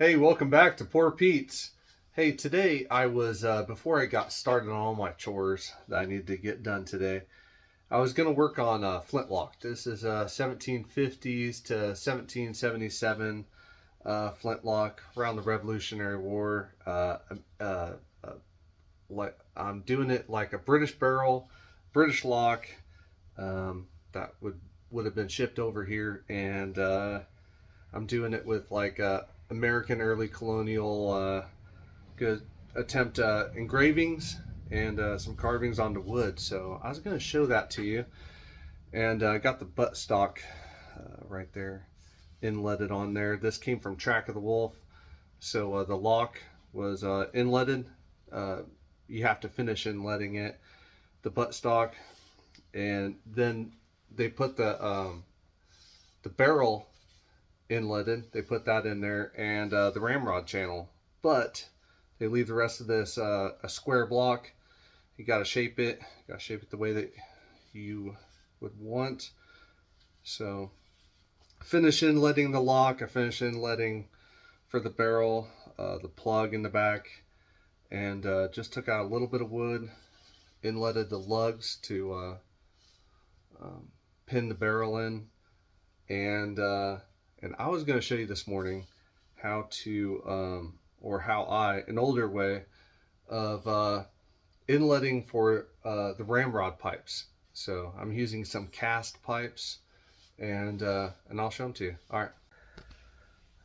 Hey, welcome back to Poor Pete's. Hey, today I was, before I got started on all my chores that I need to get done today, I was going to work on a flintlock. This is a 1750's to 1777 flintlock around the Revolutionary War. Like I'm doing it like a British barrel, British lock that would have been shipped over here, and I'm doing it with like American early colonial good attempt engravings and some carvings onto wood. So I was going to show that to you, and I got the buttstock right there inletted on there. This came from Track of the Wolf, so the lock was inletted. You have to finish inletting it, the buttstock, and then they put the barrel inletted. They put that in there, and the Ramrod channel, but they leave the rest of this a square block. You got to shape it. You got to shape it the way that you would want. So finish inletting the lock. I finished inletting for the barrel, the plug in the back, and just took out a little bit of wood, inletted the lugs to pin the barrel in, and I was going to show you this morning how to, an older way of inletting for the Ramrod pipes. So I'm using some cast pipes, and I'll show them to you. All right.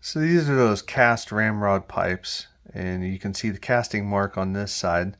So these are those cast Ramrod pipes, and you can see the casting mark on this side.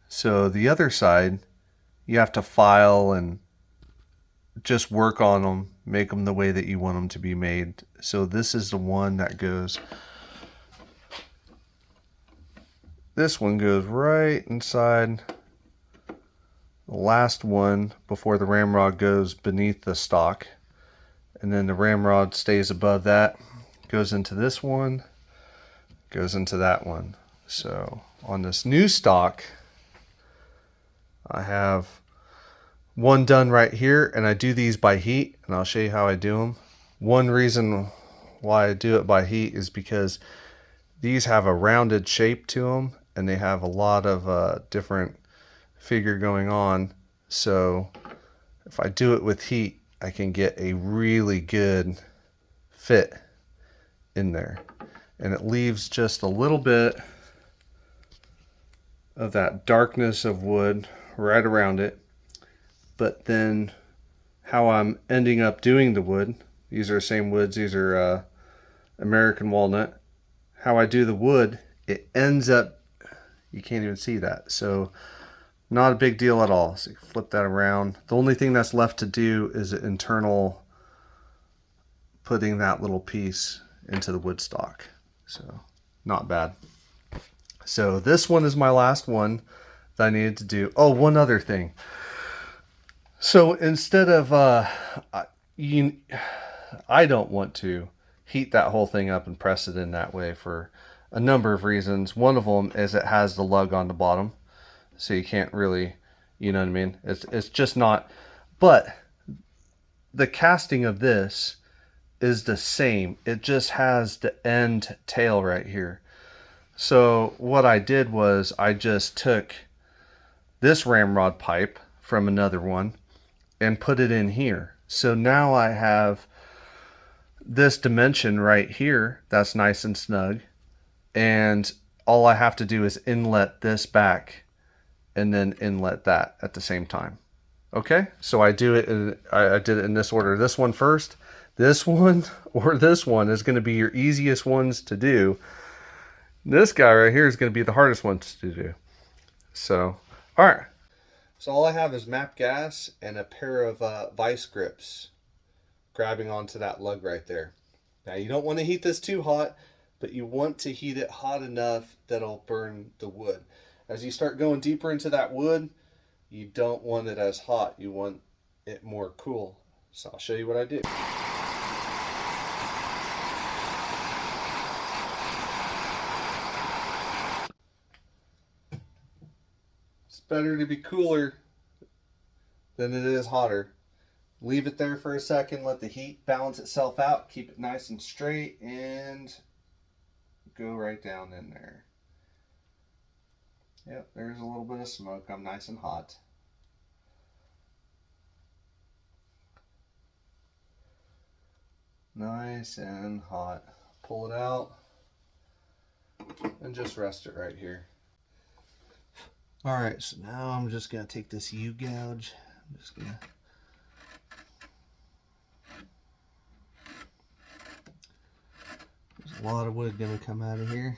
So the other side, you have to file and just work on them, make them the way that you want them to be made. So this is the one that goes, this one goes right inside the last one before the ramrod goes beneath the stock, and then the ramrod stays above that, goes into this one, goes into that one. So on this new stock, I have one done right here, and I do these by heat, and I'll show you how I do them. One reason why I do it by heat is because these have a rounded shape to them, and they have a lot of different figure going on. So if I do it with heat, I can get a really good fit in there, and it leaves just a little bit of that darkness of wood right around it. But then how I'm ending up doing the wood, these are the same woods, these are American walnut. How I do the wood, it ends up, you can't even see that. So not a big deal at all. So you can flip that around. The only thing that's left to do is internal, putting that little piece into the wood stock. So not bad. So this one is my last one that I needed to do. Oh, one other thing. So instead of, I don't want to heat that whole thing up and press it in that way for a number of reasons. One of them is it has the lug on the bottom, so you can't really, you know what I mean? It's just not, but the casting of this is the same. It just has the end tail right here. So what I did was I just took this ramrod pipe from another one and put it in here. So now I have this dimension right here that's nice and snug, and all I have to do is inlet this back and then inlet that at the same time. Okay, so I did it in this order. This one first, this one, or this one is going to be your easiest ones to do. This guy right here is going to be the hardest ones to do. So all right, so all I have is MAP gas and a pair of vice grips grabbing onto that lug right there. Now you don't want to heat this too hot, but you want to heat it hot enough that it'll burn the wood. As you start going deeper into that wood, you don't want it as hot. You want it more cool. So I'll show you what I do. It's better to be cooler than it is hotter. Leave it there for a second, let the heat balance itself out, keep it nice and straight, and go right down in there. Yep, there's a little bit of smoke. I'm nice and hot. Nice and hot. Pull it out and just rest it right here. Alright, so now I'm just going to take this U-gouge. I'm just going to there's a lot of wood going to come out of here.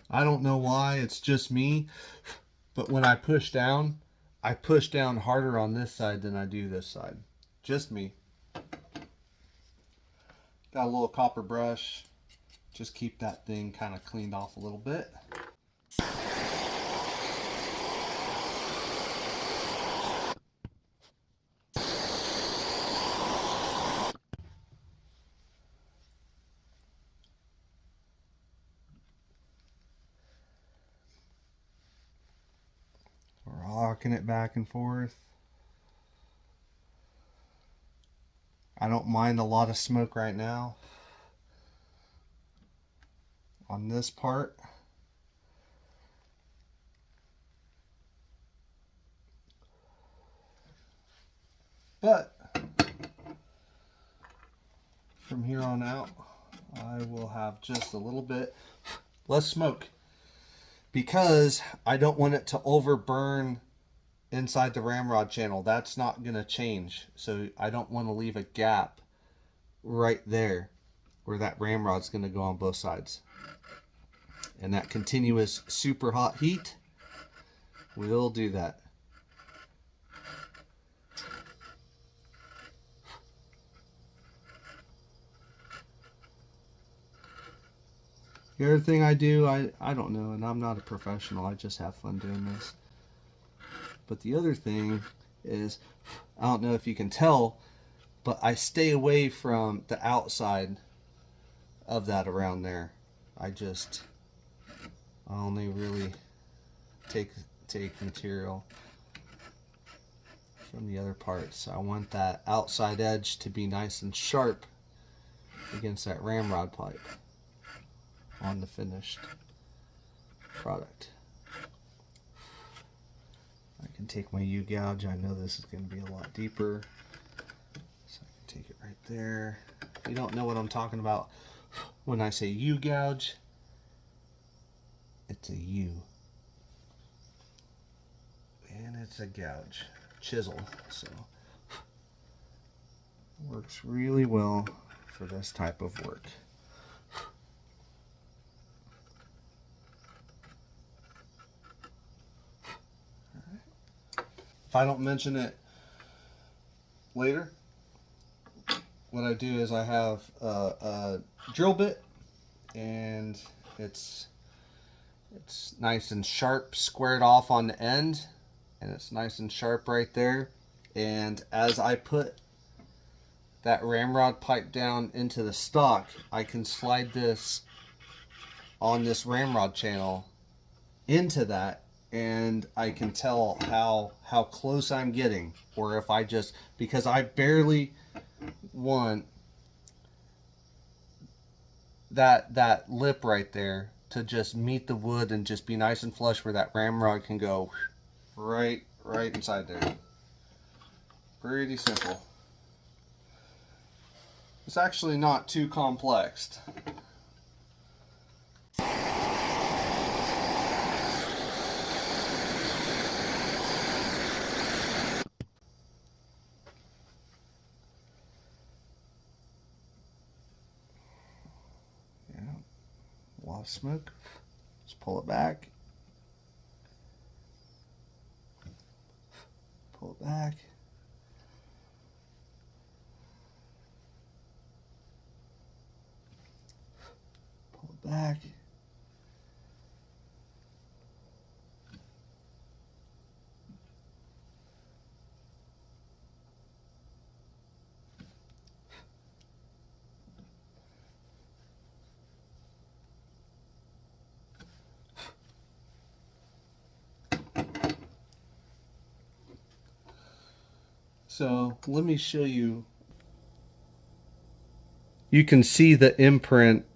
I don't know why, it's just me, but when I push down harder on this side than I do this side. Just me. Got a little copper brush. Just keep that thing kind of cleaned off a little bit. Rocking it back and forth. I don't mind a lot of smoke right now on this part. But from here on out, I will have just a little bit less smoke because I don't want it to overburn inside the ramrod channel. That's not going to change. So I don't want to leave a gap right there where that ramrod's going to go on both sides. And that continuous super hot heat will do that. The other thing I do, I don't know, and I'm not a professional, I just have fun doing this. But the other thing is, I don't know if you can tell, but I stay away from the outside of that around there. I only really take material from the other parts. I want that outside edge to be nice and sharp against that ramrod pipe on the finished product. I can take my U-gouge. I know this is going to be a lot deeper, so I can take it right there. If you don't know what I'm talking about when I say U-gouge, it's a U and it's a gouge, chisel, so works really well for this type of work. If I don't mention it later, what I do is I have a drill bit, and it's nice and sharp, squared off on the end, and it's nice and sharp right there. And as I put that ramrod pipe down into the stock, I can slide this on this ramrod channel into that, and I can tell how close I'm getting, or if I just, because I barely want that lip right there to just meet the wood and just be nice and flush where that ramrod can go right inside there. Pretty simple. It's actually not too complex. A lot of smoke. Just pull it back. Pull it back. Pull it back. So let me show you. You can see the imprint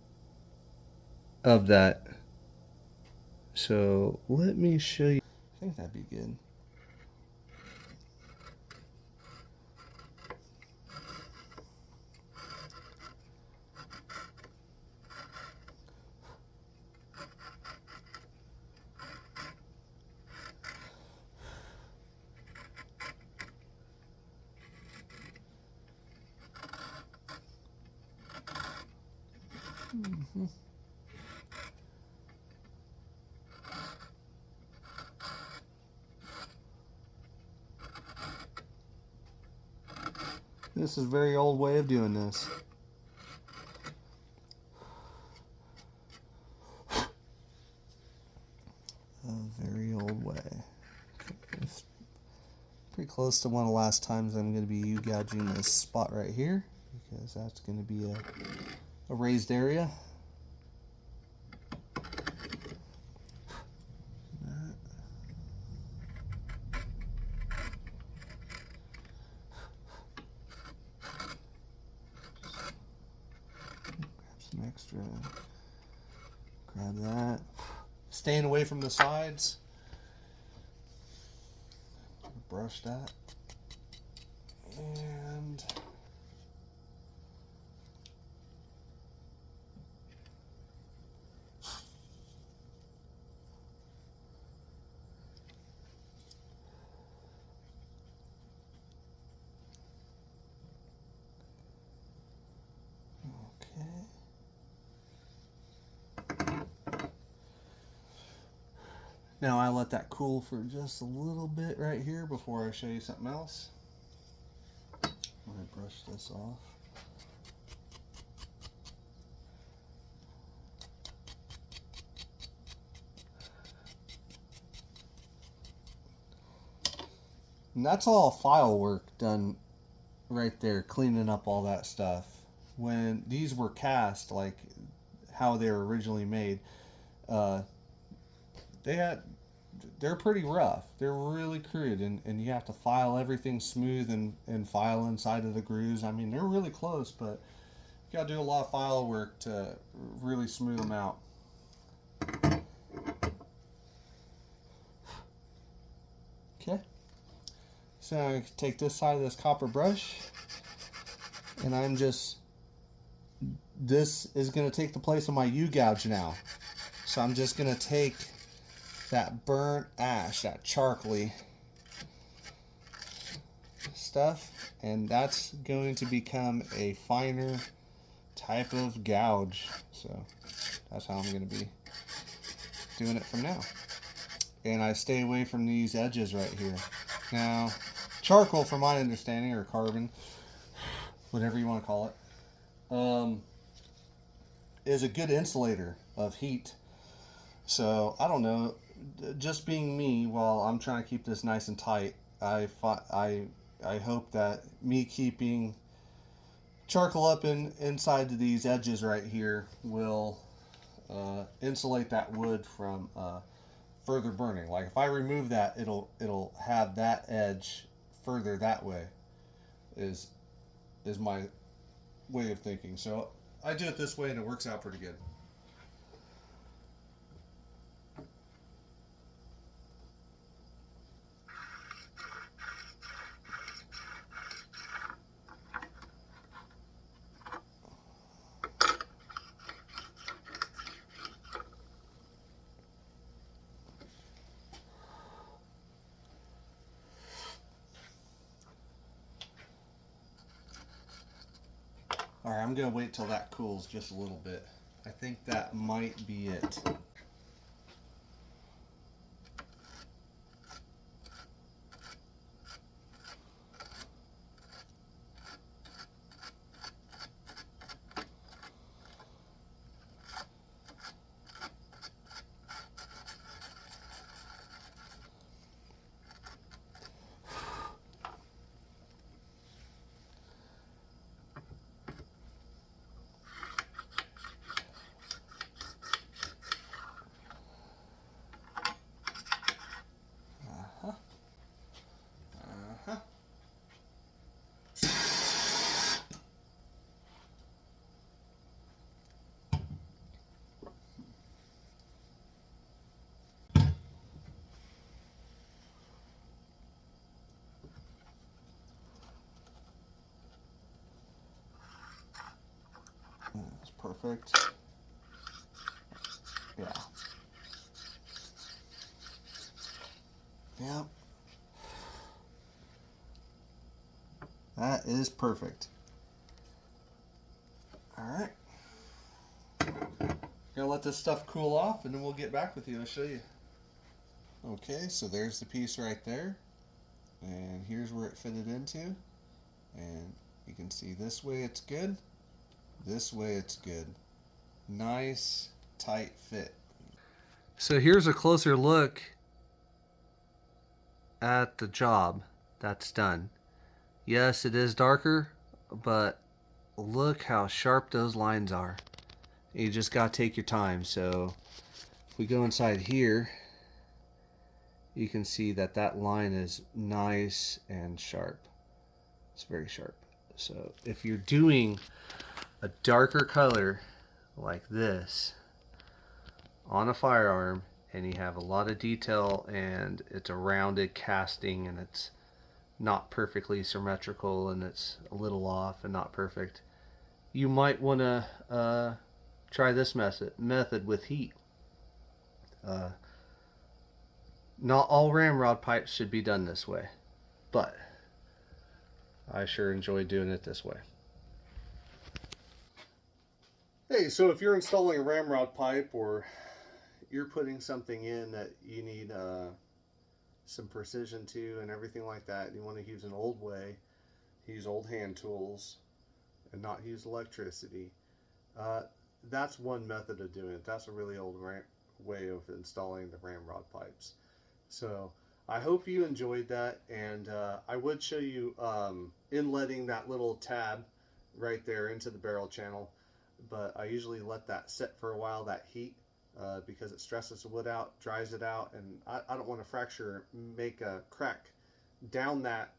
of that. So let me show you. I think that'd be good. Mm-hmm. This is a very old way of doing this. A very old way. It's pretty close to one of the last times I'm going to be U-gouging this spot right here, because that's going to be a raised area. Some extra. Grab that. Staying away from the sides. Brush that. And okay. Now I let that cool for just a little bit right here before I show you something else. I'm going to brush this off. And that's all file work done right there, cleaning up all that stuff. When these were cast, like how they were originally made, they're pretty rough. They're really crude, and you have to file everything smooth and file inside of the grooves. I mean, they're really close, but you got to do a lot of file work to really smooth them out. Okay. So I take this side of this copper brush, and this is going to take the place of my U-gouge now. So I'm just going to take that burnt ash, that charcoaly stuff, and that's going to become a finer type of gouge. So that's how I'm going to be doing it from now. And I stay away from these edges right here. Now, charcoal, from my understanding, or carbon, whatever you want to call it, is a good insulator of heat. So I don't know, just being me, while I'm trying to keep this nice and tight, I hope that me keeping charcoal up inside of these edges right here will insulate that wood from further burning. Like if I remove that, it'll have that edge further that way, is my way of thinking. So I do it this way, and it works out pretty good. Alright, I'm going to wait till that cools just a little bit. I think that might be it. perfect. Yeah. Yep. That is perfect. Alright. Gonna let this stuff cool off and then we'll get back with you. I'll show you. Okay, so there's the piece right there. And here's where it fitted into. And you can see this way it's good. This way it's good. Nice, tight fit. So here's a closer look at the job that's done. Yes, it is darker, but look how sharp those lines are. You just gotta take your time. So if we go inside here, you can see that that line is nice and sharp. It's very sharp. So if you're doing a darker color like this on a firearm and you have a lot of detail and it's a rounded casting and it's not perfectly symmetrical and it's a little off and not perfect, you might want to try this method with heat. Not all ramrod pipes should be done this way, but I sure enjoy doing it this way. Hey, so if you're installing a ramrod pipe or you're putting something in that you need some precision to and everything like that, and you want to use an old way, use old hand tools and not use electricity, that's one method of doing it. That's a really old way of installing the ramrod pipes. So I hope you enjoyed that, and I would show you inletting that little tab right there into the barrel channel, but I usually let that set for a while, that heat, because it stresses the wood out, dries it out, and I don't want to fracture, make a crack down that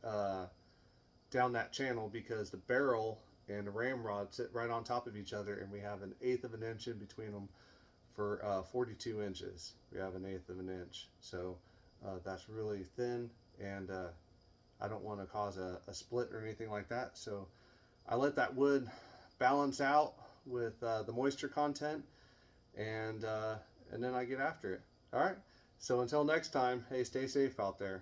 channel, because the barrel and the ramrod sit right on top of each other, and we have 1/8 of an inch in between them. For 42 inches, we have 1/8 of an inch. So that's really thin, and I don't want to cause a split or anything like that. So I let that wood balance out with the moisture content, and then I get after it. All right. So until next time, hey, stay safe out there.